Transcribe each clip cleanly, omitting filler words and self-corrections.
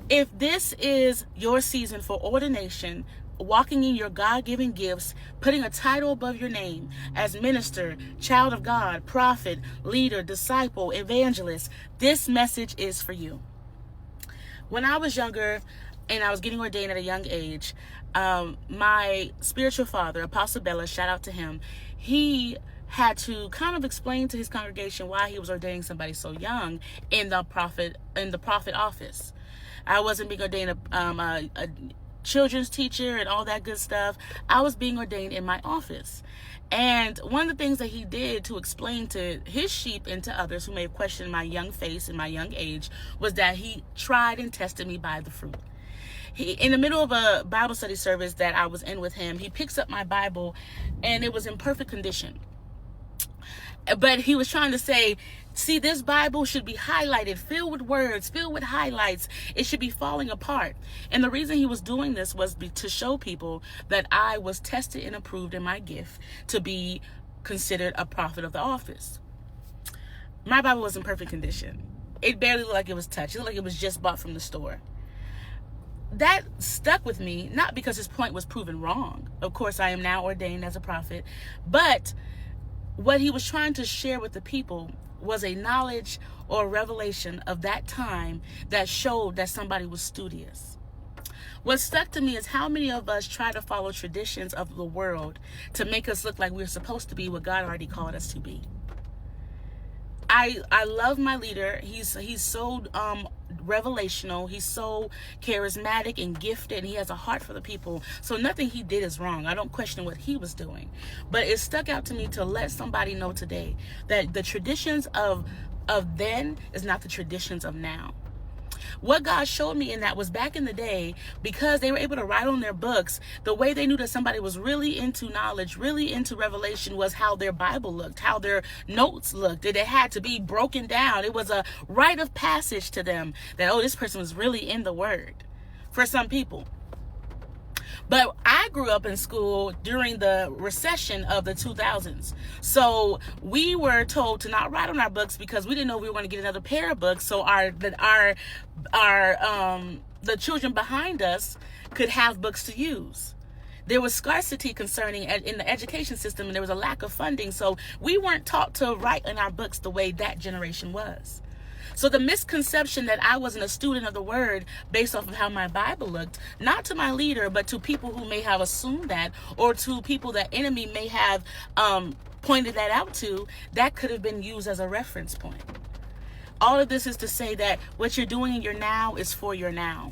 If this is your season for ordination, walking in your God-given gifts, putting a title above your name as minister, child of God, prophet, leader, disciple, evangelist, this message is for you. When I was younger and I was getting ordained at a young age, my spiritual father, Apostle Bella, shout out to him, he had to kind of explain to his congregation why he was ordaining somebody so young in the prophet office. I wasn't being ordained a children's teacher and all that good stuff. I was being ordained in my office. And one of the things that he did to explain to his sheep and to others who may have questioned my young face and my young age was that he tried and tested me by the fruit. In the middle of a Bible study service that I was in with him, he picks up my Bible and it was in perfect condition. But he was trying to say, see, this Bible should be highlighted, filled with words, filled with highlights. It should be falling apart. And the reason he was doing this was to show people that I was tested and approved in my gift to be considered a prophet of the office. My Bible was in perfect condition. It barely looked like it was touched. It looked like it was just bought from the store. That stuck with me, not because his point was proven wrong. Of course, I am now ordained as a prophet, but what he was trying to share with the people was a knowledge or revelation of that time that showed that somebody was studious. What stuck to me is how many of us try to follow traditions of the world to make us look like we're supposed to be what God already called us to be. I love my leader. He's so revelational. He's so charismatic and gifted. And he has a heart for the people. So nothing he did is wrong. I don't question what he was doing. But it stuck out to me to let somebody know today that the traditions of then is not the traditions of now. What God showed me in that was back in the day, because they were able to write on their books, the way they knew that somebody was really into knowledge, really into revelation, was how their Bible looked, how their notes looked. It had to be broken down. It was a rite of passage to them that, oh, this person was really in the Word for some people. But I grew up in school during the recession of the 2000s. So we were told to not write on our books because we didn't know we were going to get another pair of books. So the children behind us could have books to use. There was scarcity concerning in the education system, and there was a lack of funding. So we weren't taught to write in our books the way that generation was. So the misconception that I wasn't a student of the Word based off of how my Bible looked, not to my leader, but to people who may have assumed that, or to people that enemy may have pointed that out to, that could have been used as a reference point. All of this is to say that what you're doing in your now is for your now.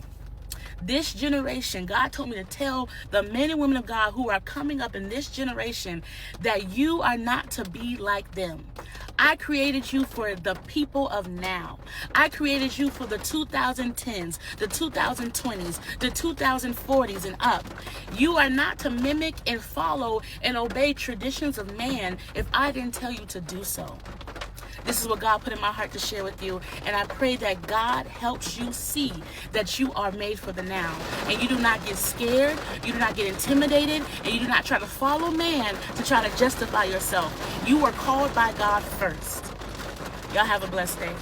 This generation, God told me to tell the men and women of God who are coming up in this generation that you are not to be like them. I created you for the people of now. I created you for the 2010s, the 2020s, the 2040s and up. You are not to mimic and follow and obey traditions of man if I didn't tell you to do so. This is what God put in my heart to share with you. And I pray that God helps you see that you are made for the now. And you do not get scared, you do not get intimidated, and you do not try to follow man to try to justify yourself. You are called by God first. Y'all have a blessed day.